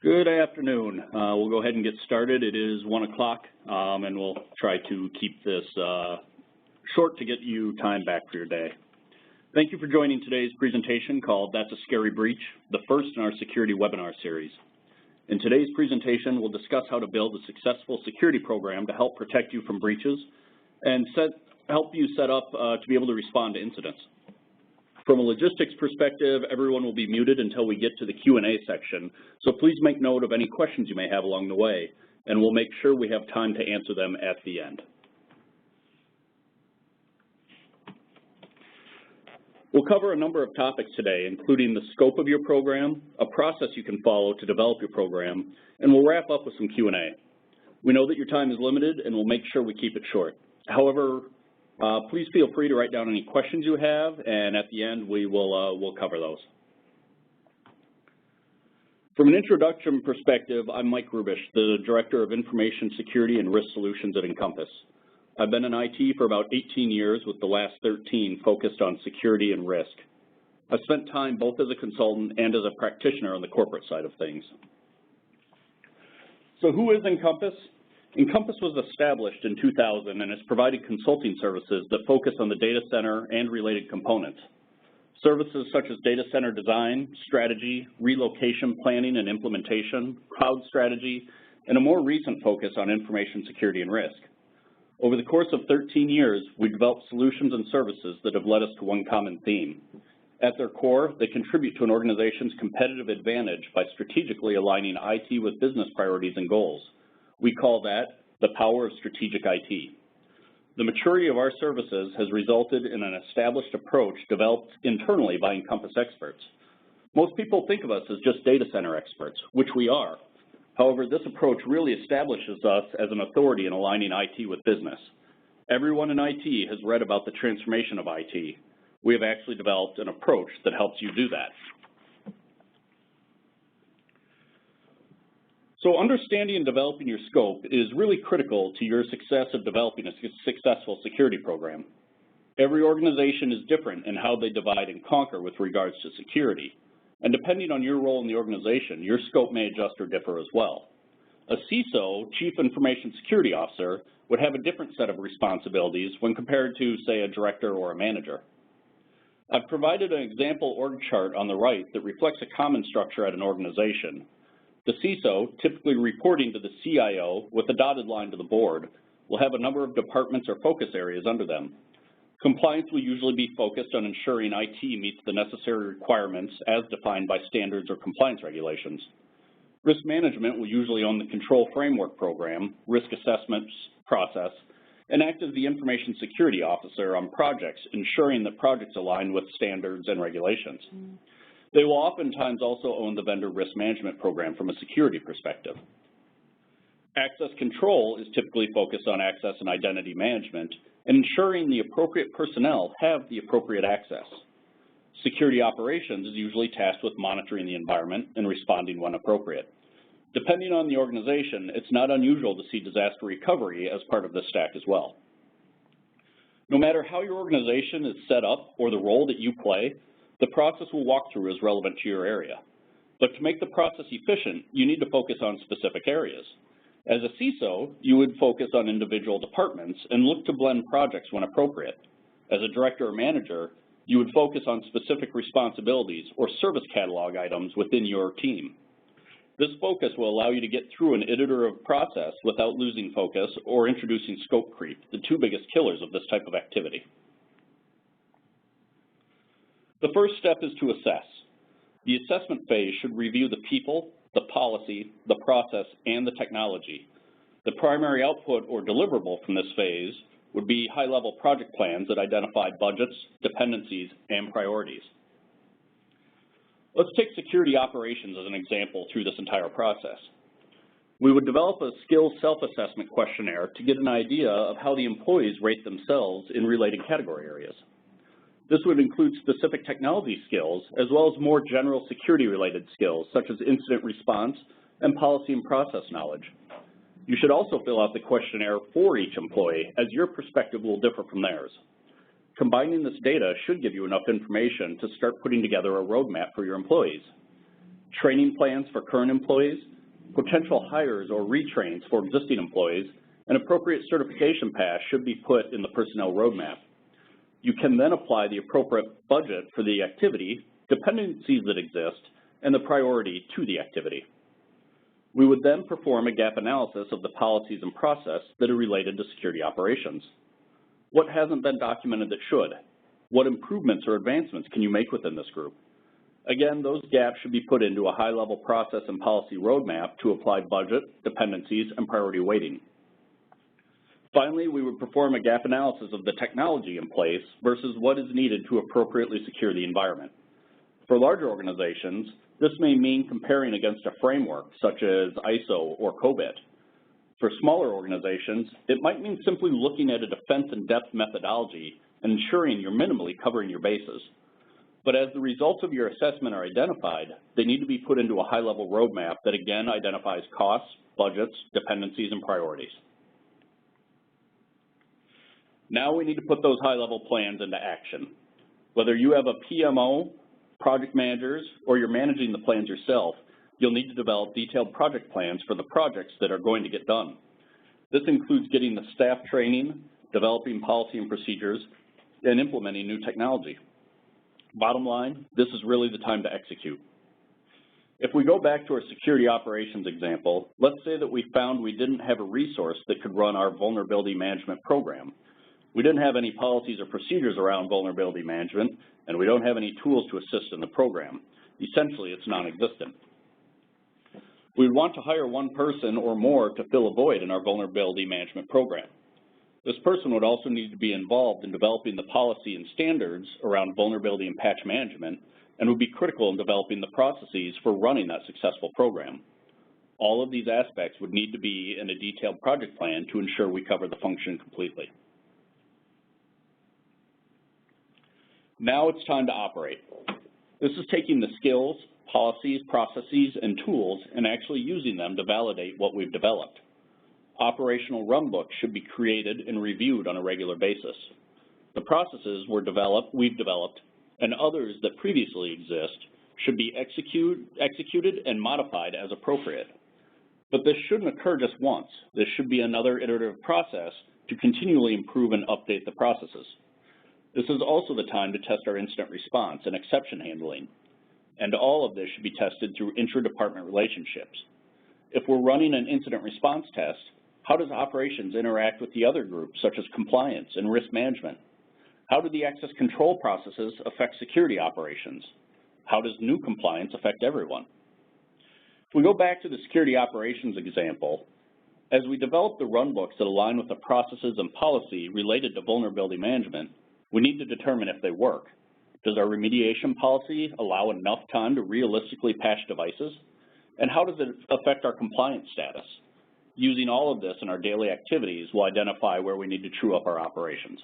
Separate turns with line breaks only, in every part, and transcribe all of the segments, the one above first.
Good afternoon. We'll go ahead and get started. It is 1 o'clock, and we'll try to keep this short to get you time back for your day. Thank you for joining today's presentation called That's a Scary Breach, the first in our security webinar series. In today's presentation, we'll discuss how to build a successful security program to help protect you from breaches and help you set up to be able to respond to incidents. From a logistics perspective, everyone will be muted until we get to the Q&A section, so please make note of any questions you may have along the way, and we'll make sure we have time to answer them at the end. We'll cover a number of topics today, including the scope of your program, a process you can follow to develop your program, and we'll wrap up with some Q&A. We know that your time is limited, and we'll make sure we keep it short. However, please feel free to write down any questions you have, and at the end we'll cover those. From an introduction perspective, I'm Mike Rubish, the Director of Information Security and Risk Solutions at Encompass. I've been in IT for about 18 years, with the last 13 focused on security and risk. I've spent time both as a consultant and as a practitioner on the corporate side of things. So who is Encompass? Encompass was established in 2000 and has provided consulting services that focus on the data center and related components. Services such as data center design, strategy, relocation planning and implementation, cloud strategy, and a more recent focus on information security and risk. Over the course of 13 years, we developed solutions and services that have led us to one common theme. At their core, they contribute to an organization's competitive advantage by strategically aligning IT with business priorities and goals. We call that the power of strategic IT. The maturity of our services has resulted in an established approach developed internally by Encompass experts. Most people think of us as just data center experts, which we are. However, this approach really establishes us as an authority in aligning IT with business. Everyone in IT has read about the transformation of IT. We have actually developed an approach that helps you do that. So understanding and developing your scope is really critical to your success of developing a successful security program. Every organization is different in how they divide and conquer with regards to security. And depending on your role in the organization, your scope may adjust or differ as well. A CISO, Chief Information Security Officer, would have a different set of responsibilities when compared to, say, a director or a manager. I've provided an example org chart on the right that reflects a common structure at an organization. The CISO, typically reporting to the CIO with a dotted line to the board, will have a number of departments or focus areas under them. Compliance will usually be focused on ensuring IT meets the necessary requirements as defined by standards or compliance regulations. Risk management will usually own the control framework program, risk assessment process, and act as the information security officer on projects, ensuring that projects align with standards and regulations. They will oftentimes also own the vendor risk management program from a security perspective. Access control is typically focused on access and identity management and ensuring the appropriate personnel have the appropriate access. Security operations is usually tasked with monitoring the environment and responding when appropriate. Depending on the organization, it's not unusual to see disaster recovery as part of this stack as well. No matter how your organization is set up or the role that you play, the process we'll walk through is relevant to your area. But to make the process efficient, you need to focus on specific areas. As a CISO, you would focus on individual departments and look to blend projects when appropriate. As a director or manager, you would focus on specific responsibilities or service catalog items within your team. This focus will allow you to get through an iterative process without losing focus or introducing scope creep, the two biggest killers of this type of activity. The first step is to assess. The assessment phase should review the people, the policy, the process, and the technology. The primary output or deliverable from this phase would be high-level project plans that identify budgets, dependencies, and priorities. Let's take security operations as an example through this entire process. We would develop a skills self-assessment questionnaire to get an idea of how the employees rate themselves in related category areas. This would include specific technology skills as well as more general security-related skills such as incident response and policy and process knowledge. You should also fill out the questionnaire for each employee, as your perspective will differ from theirs. Combining this data should give you enough information to start putting together a roadmap for your employees. training plans for current employees, potential hires or retrains for existing employees, and appropriate certification paths should be put in the personnel roadmap. You can then apply the appropriate budget for the activity, dependencies that exist, and the priority to the activity. We would then perform a gap analysis of the policies and process that are related to security operations. What hasn't been documented that should? What improvements or advancements can you make within this group? Again, those gaps should be put into a high-level process and policy roadmap to apply budget, dependencies, and priority weighting. Finally, we would perform a gap analysis of the technology in place versus what is needed to appropriately secure the environment. For larger organizations, this may mean comparing against a framework such as ISO or COBIT. For smaller organizations, it might mean simply looking at a defense in-depth methodology and ensuring you're minimally covering your bases. But as the results of your assessment are identified, they need to be put into a high-level roadmap that again identifies costs, budgets, dependencies, and priorities. Now we need to put those high-level plans into action. Whether you have a PMO, project managers, or you're managing the plans yourself, you'll need to develop detailed project plans for the projects that are going to get done. This includes getting the staff training, developing policy and procedures, and implementing new technology. Bottom line, this is really the time to execute. If we go back to our security operations example, let's say that we found we didn't have a resource that could run our vulnerability management program. We didn't have any policies or procedures around vulnerability management, and we don't have any tools to assist in the program. Essentially, it's non-existent. We would want to hire one person or more to fill a void in our vulnerability management program. This person would also need to be involved in developing the policy and standards around vulnerability and patch management, and would be critical in developing the processes for running that successful program. All of these aspects would need to be in a detailed project plan to ensure we cover the function completely. Now it's time to operate. This is taking the skills, policies, processes, and tools and actually using them to validate what we've developed. Operational runbooks should be created and reviewed on a regular basis. The processes we've developed and others that previously exist should be executed and modified as appropriate. But this shouldn't occur just once. This should be another iterative process to continually improve and update the processes. This is also the time to test our incident response and exception handling. And all of this should be tested through intra-department relationships. If we're running an incident response test, how does operations interact with the other groups, such as compliance and risk management? How do the access control processes affect security operations? How does new compliance affect everyone? If we go back to the security operations example, as we develop the runbooks that align with the processes and policy related to vulnerability management, we need to determine if they work. Does our remediation policy allow enough time to realistically patch devices? And how does it affect our compliance status? Using all of this in our daily activities will identify where we need to true up our operations.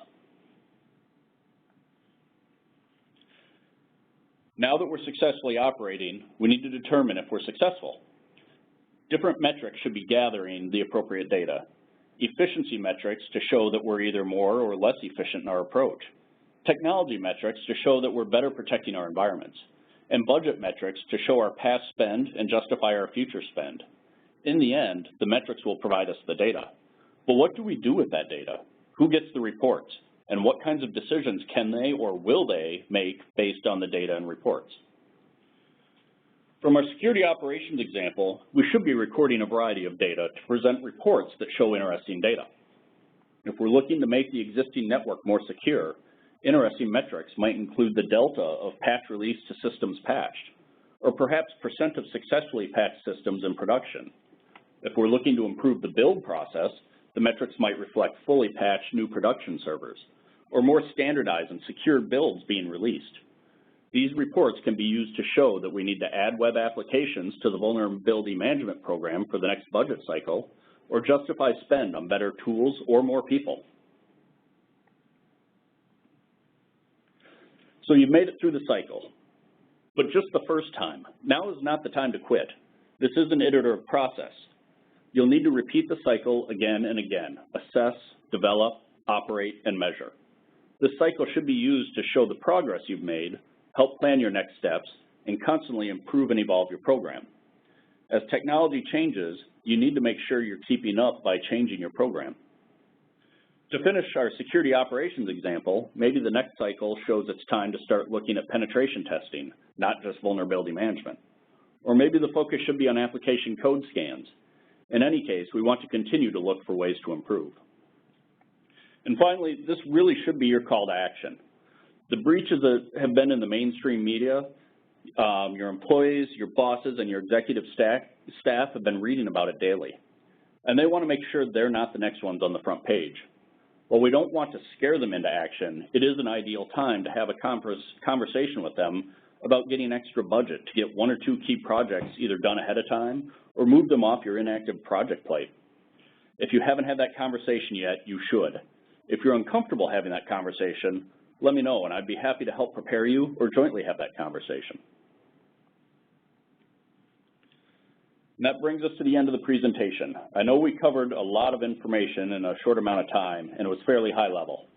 Now that we're successfully operating, we need to determine if we're successful. Different metrics should be gathering the appropriate data. Efficiency metrics to show that we're either more or less efficient in our approach. Technology metrics to show that we're better protecting our environments. And budget metrics to show our past spend and justify our future spend. In the end, the metrics will provide us the data. But what do we do with that data? Who gets the reports? And what kinds of decisions can they or will they make based on the data and reports? From our security operations example, we should be recording a variety of data to present reports that show interesting data. If we're looking to make the existing network more secure, interesting metrics might include the delta of patch release to systems patched, or perhaps % of successfully patched systems in production. If we're looking to improve the build process, the metrics might reflect fully patched new production servers, or more standardized and secured builds being released. These reports can be used to show that we need to add web applications to the vulnerability management program for the next budget cycle, or justify spend on better tools or more people. So you've made it through the cycle, but just the first time. Now is not the time to quit. This is an iterative process. You'll need to repeat the cycle again and again, assess, develop, operate, and measure. This cycle should be used to show the progress you've made, help plan your next steps, and constantly improve and evolve your program. As technology changes, you need to make sure you're keeping up by changing your program. To finish our security operations example, maybe the next cycle shows it's time to start looking at penetration testing, not just vulnerability management. Or maybe the focus should be on application code scans. In any case, we want to continue to look for ways to improve. And finally, this really should be your call to action. The breaches that have been in the mainstream media, your employees, your bosses, and your executive staff have been reading about it daily. And they want to make sure they're not the next ones on the front page. While we don't want to scare them into action, it is an ideal time to have a conversation with them about getting extra budget to get 1 or 2 key projects either done ahead of time or move them off your inactive project plate. If you haven't had that conversation yet, you should. If you're uncomfortable having that conversation, let me know and I'd be happy to help prepare you or jointly have that conversation. And that brings us to the end of the presentation. I know we covered a lot of information in a short amount of time, and it was fairly high level.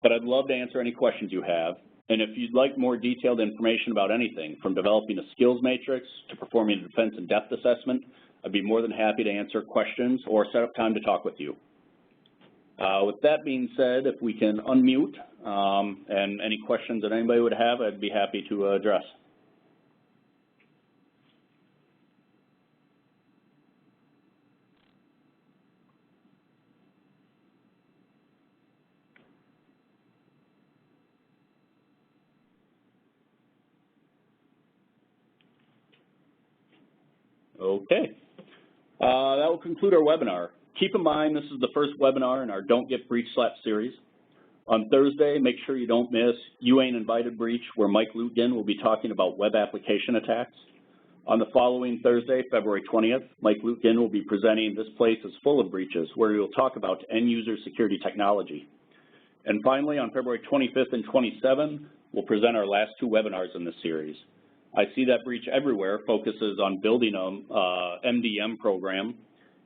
But I'd love to answer any questions you have, and if you'd like more detailed information about anything, from developing a skills matrix to performing a defense in-depth assessment, I'd be more than happy to answer questions or set up time to talk with you. With that being said, if we can unmute, and any questions that anybody would have, I'd be happy to address. Okay, that will conclude our webinar. Keep in mind this is the first webinar in our Don't Get Breached Slap series. On Thursday, make sure you don't miss You Ain't Invited Breach, where Mike Lutgen will be talking about web application attacks. On the following Thursday, February 20th, Mike Lutgen will be presenting This Place is Full of Breaches, where he will talk about end-user security technology. And finally, on February 25th and 27th, we'll present our last 2 webinars in this series. I See That Breach Everywhere focuses on building a MDM program,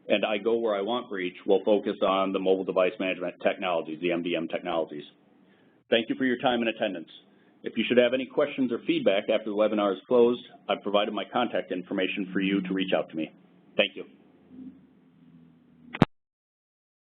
and I Go Where I Want Breach will focus on the mobile device management technologies, the MDM technologies. Thank you for your time and attendance. If you should have any questions or feedback after the webinar is closed, I've provided my contact information for you to reach out to me. Thank you.